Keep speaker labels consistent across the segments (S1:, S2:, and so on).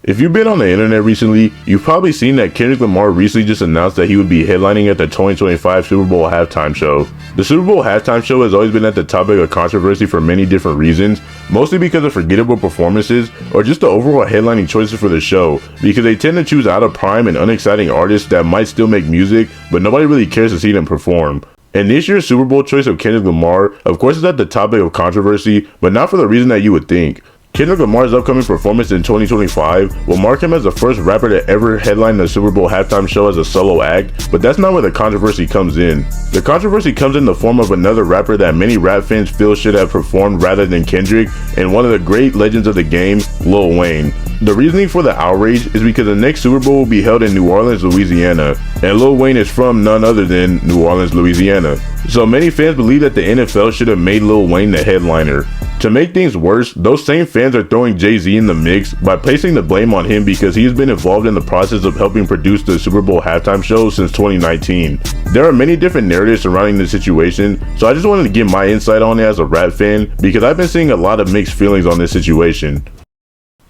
S1: If you've been on the internet recently, you've probably seen that Kendrick Lamar recently just announced that he would be headlining at the 2025 Super Bowl halftime show. The Super Bowl halftime show has always been at the topic of controversy for many different reasons, mostly because of forgettable performances or just the overall headlining choices for the show, because they tend to choose out of prime and unexciting artists that might still make music, but nobody really cares to see them perform. And this year's Super Bowl choice of Kendrick Lamar, of course, is at the topic of controversy, but not for the reason that you would think. Kendrick Lamar's upcoming performance in 2025 will mark him as the first rapper to ever headline the Super Bowl halftime show as a solo act, but that's not where the controversy comes in. The controversy comes in the form of another rapper that many rap fans feel should have performed rather than Kendrick, and one of the great legends of the game, Lil Wayne. The reasoning for the outrage is because the next Super Bowl will be held in New Orleans, Louisiana, and Lil Wayne is from none other than New Orleans, Louisiana. So many fans believe that the NFL should have made Lil Wayne the headliner. To make things worse, those same fans are throwing Jay-Z in the mix by placing the blame on him because he has been involved in the process of helping produce the Super Bowl halftime show since 2019. There are many different narratives surrounding the situation, so I just wanted to give my insight on it as a rap fan because I've been seeing a lot of mixed feelings on this situation.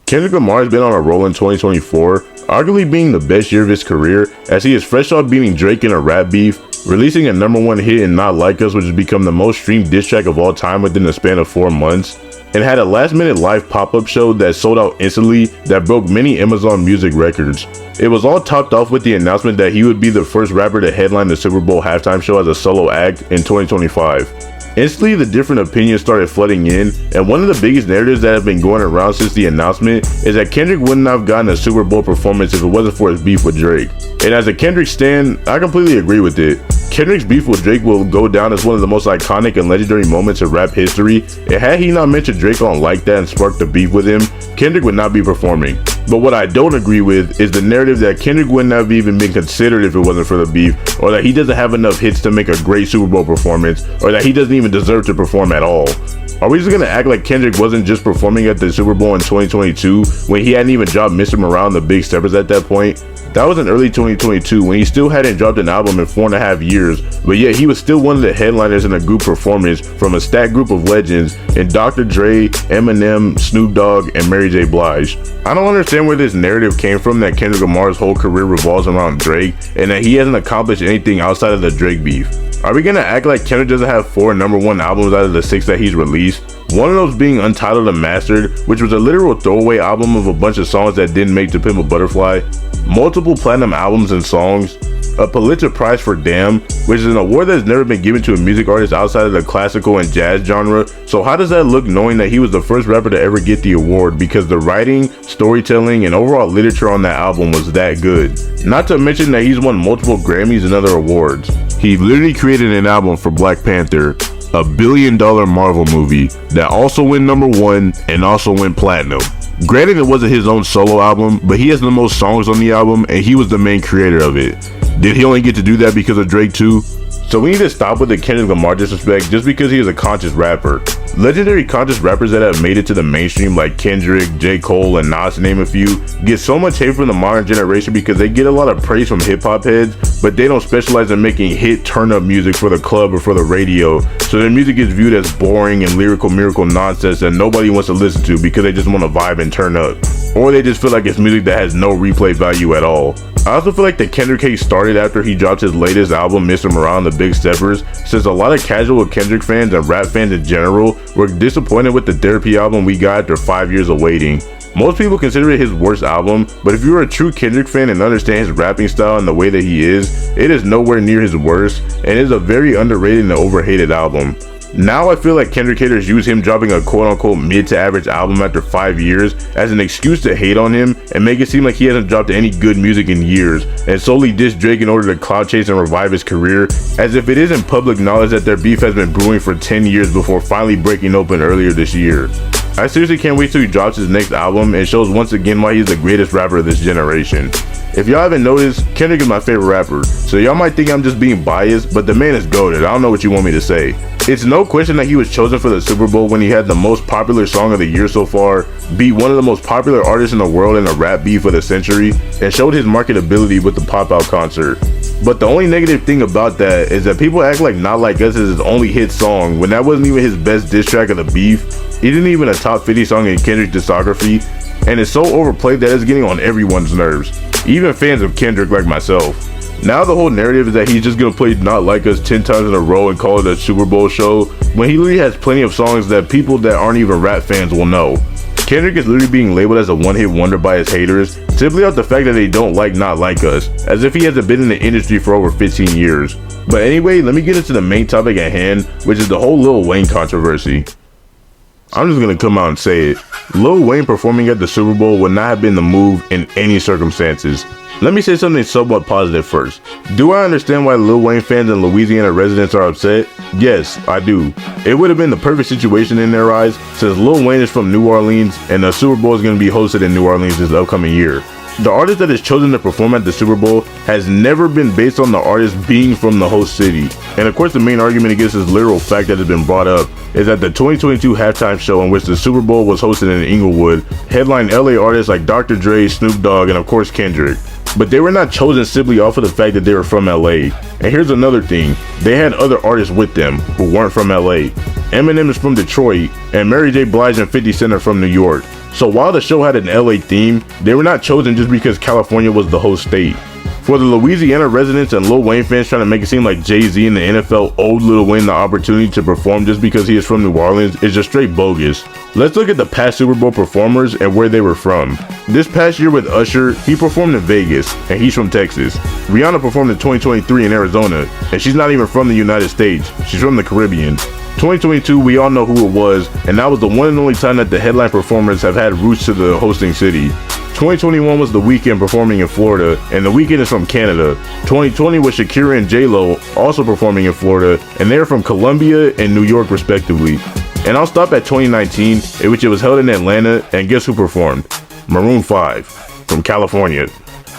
S1: Kendrick Lamar has been on a roll in 2024, arguably being the best year of his career as he is fresh off beating Drake in a rap beef, releasing a #1 hit in Not Like Us, which has become the most streamed diss track of all time within the span of 4 months, and had a last-minute live pop-up show that sold out instantly that broke many Amazon Music records. It was all topped off with the announcement that he would be the first rapper to headline the Super Bowl halftime show as a solo act in 2025. Instantly, the different opinions started flooding in, and one of the biggest narratives that have been going around since the announcement is that Kendrick wouldn't have gotten a Super Bowl performance if it wasn't for his beef with Drake. And as a Kendrick stan, I completely agree with it. Kendrick's beef with Drake will go down as one of the most iconic and legendary moments in rap history, and had he not mentioned Drake on Like That and sparked the beef with him, Kendrick would not be performing. But what I don't agree with is the narrative that Kendrick wouldn't have even been considered if it wasn't for the beef, or that he doesn't have enough hits to make a great Super Bowl performance, or that he doesn't even deserve to perform at all. Are we just gonna act like Kendrick wasn't just performing at the Super Bowl in 2022 when he hadn't even dropped Mr. Morale and the Big Steppers at that point? That was in early 2022 when he still hadn't dropped an album in 4.5 years, but yet he was still one of the headliners in a group performance from a stacked group of legends in Dr. Dre, Eminem, Snoop Dogg, and Mary J. Blige. I don't understand where this narrative came from that Kendrick Lamar's whole career revolves around Drake and that he hasn't accomplished anything outside of the Drake beef. Are we gonna act like Kendrick doesn't have 4 #1 albums out of the 6 that he's released? One of those being Untitled Unmastered, which was a literal throwaway album of a bunch of songs that didn't make To Pimp a Butterfly, multiple platinum albums and songs, a Pulitzer Prize for Damn, which is an award that has never been given to a music artist outside of the classical and jazz genre. So how does that look knowing that he was the first rapper to ever get the award because the writing, storytelling, and overall literature on that album was that good? Not to mention that he's won multiple Grammys and other awards. He literally created an album for Black Panther, a billion-dollar Marvel movie that also went #1 and also went platinum. Granted, it wasn't his own solo album, but he has the most songs on the album and he was the main creator of it. Did he only get to do that because of Drake too? So we need to stop with the Kendrick Lamar disrespect just because he is a conscious rapper. Legendary conscious rappers that have made it to the mainstream like Kendrick, J. Cole, and Nas to name a few get so much hate from the modern generation because they get a lot of praise from hip-hop heads, but they don't specialize in making hit turn-up music for the club or for the radio, so their music is viewed as boring and lyrical miracle nonsense that nobody wants to listen to because they just want to vibe and turn up. Or they just feel like it's music that has no replay value at all. I also feel like the Kendrick hate started after he dropped his latest album, Mr. Morale and the Big Steppers, since a lot of casual Kendrick fans and rap fans in general were disappointed with the Therapy album we got after 5 years of waiting. Most people consider it his worst album, but if you're a true Kendrick fan and understand his rapping style and the way that he is, it is nowhere near his worst, and it is a very underrated and overhated album. Now I feel like Kendrick haters use him dropping a quote-unquote mid to average album after 5 years as an excuse to hate on him and make it seem like he hasn't dropped any good music in years, and solely diss Drake in order to clout chase and revive his career, as if it isn't public knowledge that their beef has been brewing for 10 years before finally breaking open earlier this year. I seriously can't wait till he drops his next album and shows once again why he's the greatest rapper of this generation. If y'all haven't noticed, Kendrick is my favorite rapper, so y'all might think I'm just being biased, but the man is goated. I don't know what you want me to say. It's no question that he was chosen for the Super Bowl when he had the most popular song of the year so far, beat one of the most popular artists in the world in a rap beef of the century, and showed his marketability with the pop-out concert. But the only negative thing about that is that people act like Not Like Us is his only hit song when that wasn't even his best diss track of the beef. It isn't even a top 50 song in Kendrick's discography. and it's so overplayed that it's getting on everyone's nerves, even fans of Kendrick like myself. Now the whole narrative is that he's just gonna play Not Like Us 10 times in a row and call it a Super Bowl show, when he literally has plenty of songs that people that aren't even rap fans will know. Kendrick is literally being labeled as a one-hit wonder by his haters, simply off the fact that they don't like Not Like Us, as if he hasn't been in the industry for over 15 years. But anyway, let me get into the main topic at hand, which is the whole Lil Wayne controversy. I'm just gonna come out and say it. Lil Wayne performing at the Super Bowl would not have been the move in any circumstances. Let me say something somewhat positive first. Do I understand why Lil Wayne fans and Louisiana residents are upset? Yes, I do. It would have been the perfect situation in their eyes, since Lil Wayne is from New Orleans and the Super Bowl is going to be hosted in New Orleans this upcoming year. The artist that is chosen to perform at the Super Bowl has never been based on the artist being from the host city. And of course the main argument against this literal fact that has been brought up is that the 2022 halftime show in which the Super Bowl was hosted in Inglewood headlined LA artists like Dr. Dre, Snoop Dogg, and of course Kendrick. But they were not chosen simply off of the fact that they were from LA. And here's another thing, they had other artists with them who weren't from LA. Eminem is from Detroit, and Mary J. Blige and 50 Cent are from New York. So while the show had an LA theme, they were not chosen just because California was the host state. For the Louisiana residents and Lil Wayne fans trying to make it seem like Jay-Z and the NFL owed Lil Wayne the opportunity to perform just because he is from New Orleans is just straight bogus. Let's look at the past Super Bowl performers and where they were from. This past year with Usher, he performed in Vegas, and he's from Texas. Rihanna performed in 2023 in Arizona, and she's not even from the United States, she's from the Caribbean. 2022, we all know who it was, and that was the one and only time that the headline performers have had roots to the hosting city. 2021 was The Weeknd performing in Florida, and The Weeknd is from Canada. 2020 was Shakira and J-Lo also performing in Florida, and they're from Colombia and New York respectively. And I'll stop at 2019, in which it was held in Atlanta, and guess who performed? Maroon 5 from California.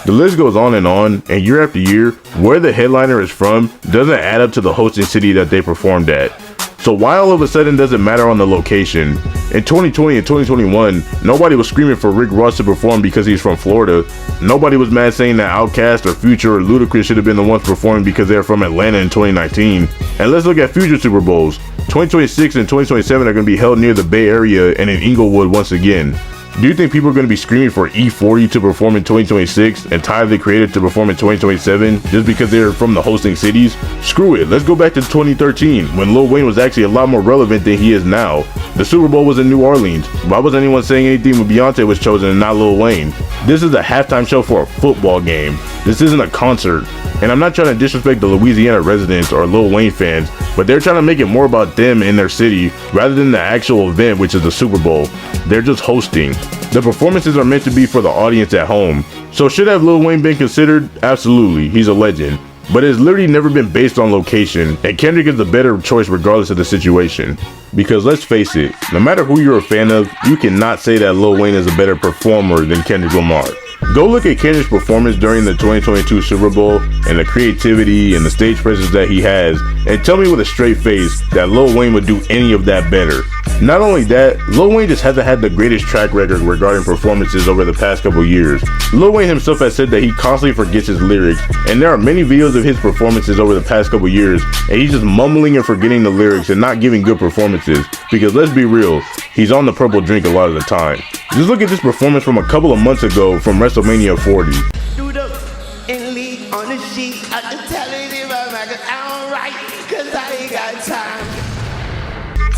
S1: The list goes on, and year after year, where the headliner is from doesn't add up to the hosting city that they performed at. So why all of a sudden does it matter on the location? In 2020 and 2021, nobody was screaming for Rick Ross to perform because he's from Florida. Nobody was mad saying that Outkast or Future or Ludacris should have been the ones performing because they're from Atlanta in 2019. And let's look at future Super Bowls. 2026 and 2027 are going to be held near the Bay Area and in Inglewood once again. Do you think people are going to be screaming for E40 to perform in 2026 and Tyler the Creator to perform in 2027 just because they're from the hosting cities? Screw it, let's go back to 2013 when Lil Wayne was actually a lot more relevant than he is now. The Super Bowl was in New Orleans. Why was anyone saying anything when Beyonce was chosen and not Lil Wayne? This is a halftime show for a football game. This isn't a concert. And I'm not trying to disrespect the Louisiana residents or Lil Wayne fans, but they're trying to make it more about them and their city rather than the actual event, which is the Super Bowl. They're just hosting. The performances are meant to be for the audience at home. So should have Lil Wayne been considered? Absolutely, he's a legend. But it's literally never been based on location, and Kendrick is the better choice regardless of the situation. Because let's face it, no matter who you're a fan of, you cannot say that Lil Wayne is a better performer than Kendrick Lamar. Go look at Kendrick's performance during the 2022 Super Bowl and the creativity and the stage presence that he has, and tell me with a straight face that Lil Wayne would do any of that better. Not only that, Lil Wayne just hasn't had the greatest track record regarding performances over the past couple years. Lil Wayne himself has said that he constantly forgets his lyrics, and there are many videos of his performances over the past couple years, and he's just mumbling and forgetting the lyrics and not giving good performances, because let's be real, he's on the purple drink a lot of the time. Just look at this performance from a couple of months ago from WrestleMania 40.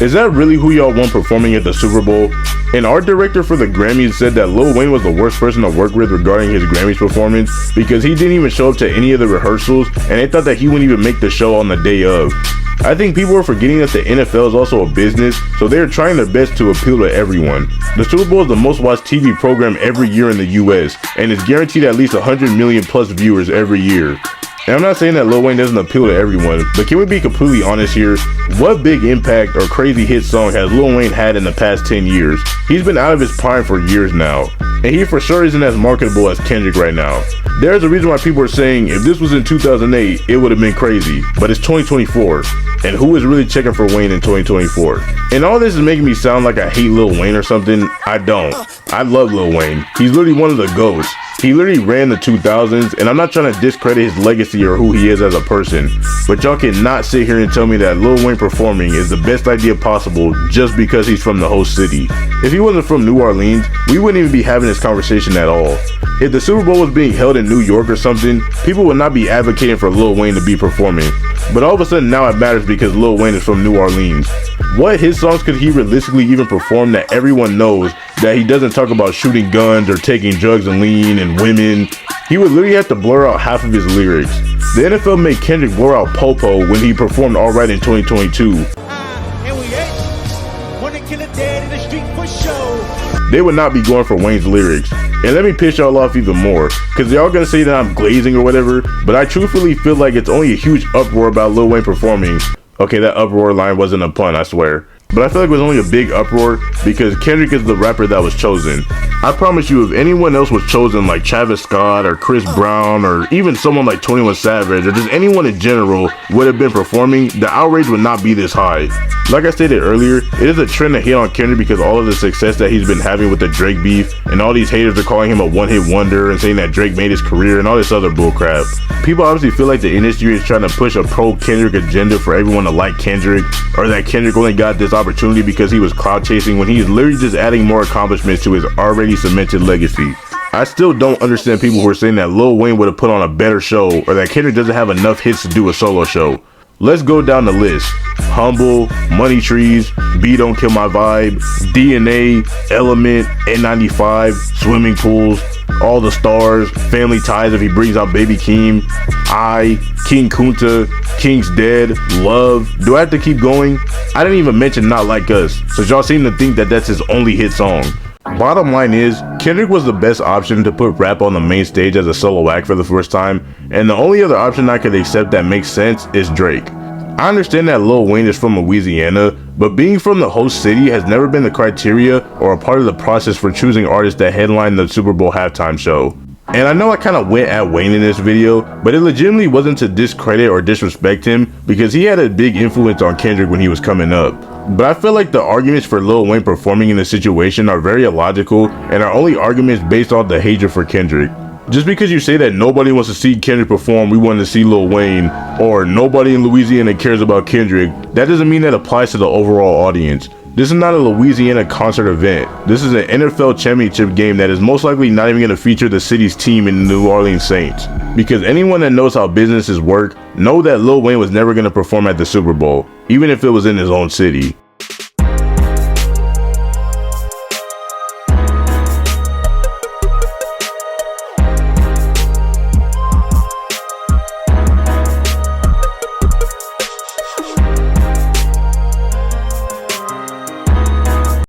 S1: Is that really who y'all want performing at the Super Bowl? An art director for the Grammys said that Lil Wayne was the worst person to work with regarding his Grammys performance because he didn't even show up to any of the rehearsals and they thought that he wouldn't even make the show on the day of. I think people are forgetting that the NFL is also a business, so they are trying their best to appeal to everyone. The Super Bowl is the most watched TV program every year in the US and is guaranteed at least 100 million plus viewers every year. And I'm not saying that Lil Wayne doesn't appeal to everyone, but can we be completely honest here? What big impact or crazy hit song has Lil Wayne had in the past 10 years? He's been out of his prime for years now, and he for sure isn't as marketable as Kendrick right now. There's a reason why people are saying if this was in 2008, it would have been crazy, but it's 2024, and who is really checking for Wayne in 2024? And all this is making me sound like I hate Lil Wayne or something. I don't. I love Lil Wayne. He's literally one of the GOATs. He literally ran the 2000s, and I'm not trying to discredit his legacy or who he is as a person, but y'all cannot sit here and tell me that Lil Wayne performing is the best idea possible just because he's from the host city. If he wasn't from New Orleans, we wouldn't even be having this conversation at all. If the Super Bowl was being held in New York or something, people would not be advocating for Lil Wayne to be performing. But all of a sudden now it matters because Lil Wayne is from New Orleans. What his songs could he realistically even perform that everyone knows that he doesn't talk about shooting guns or taking drugs and lean and women? He would literally have to blur out half of his lyrics. The NFL made Kendrick blur out Popo when he performed Alright in 2022. They would not be going for Wayne's lyrics. And let me piss y'all off even more, cause y'all gonna say that I'm glazing or whatever, but I truthfully feel like it's only a huge uproar about Lil Wayne performing. Okay, that uproar line wasn't a pun, I swear. But I feel like it was only a big uproar because Kendrick is the rapper that was chosen. I promise you, if anyone else was chosen like Travis Scott or Chris Brown or even someone like 21 Savage or just anyone in general would have been performing, the outrage would not be this high. Like I stated earlier, it is a trend to hate on Kendrick because all of the success that he's been having with the Drake beef, and all these haters are calling him a one-hit wonder and saying that Drake made his career and all this other bullcrap. People obviously feel like the industry is trying to push a pro-Kendrick agenda for everyone to like Kendrick, or that Kendrick only got this opportunity because he was cloud chasing when he is literally just adding more accomplishments to his already cemented legacy. I still don't understand people who are saying that Lil Wayne would have put on a better show or that Kendrick doesn't have enough hits to do a solo show. Let's go down the list. Humble, Money Trees, B Don't Kill My Vibe, DNA, Element, N95, Swimming Pools, All the Stars, Family Ties if he brings out Baby Keem, King Kunta, King's Dead, Love. Do I have to keep going? I didn't even mention Not Like Us, so y'all seem to think that that's his only hit song. Bottom line is, Kendrick was the best option to put rap on the main stage as a solo act for the first time, and the only other option I could accept that makes sense is Drake. I understand that Lil Wayne is from Louisiana, but being from the host city has never been the criteria or a part of the process for choosing artists that headline the Super Bowl halftime show. And I know I kind of went at Wayne in this video, but it legitimately wasn't to discredit or disrespect him because he had a big influence on Kendrick when he was coming up. But I feel like the arguments for Lil Wayne performing in this situation are very illogical and are only arguments based on the hatred for Kendrick. Just because you say that nobody wants to see Kendrick perform, we want to see Lil Wayne, or nobody in Louisiana cares about Kendrick, that doesn't mean that applies to the overall audience. This is not a Louisiana concert event. This is an NFL championship game that is most likely not even going to feature the city's team in the New Orleans Saints. Because anyone that knows how businesses work know that Lil Wayne was never going to perform at the Super Bowl, even if it was in his own city.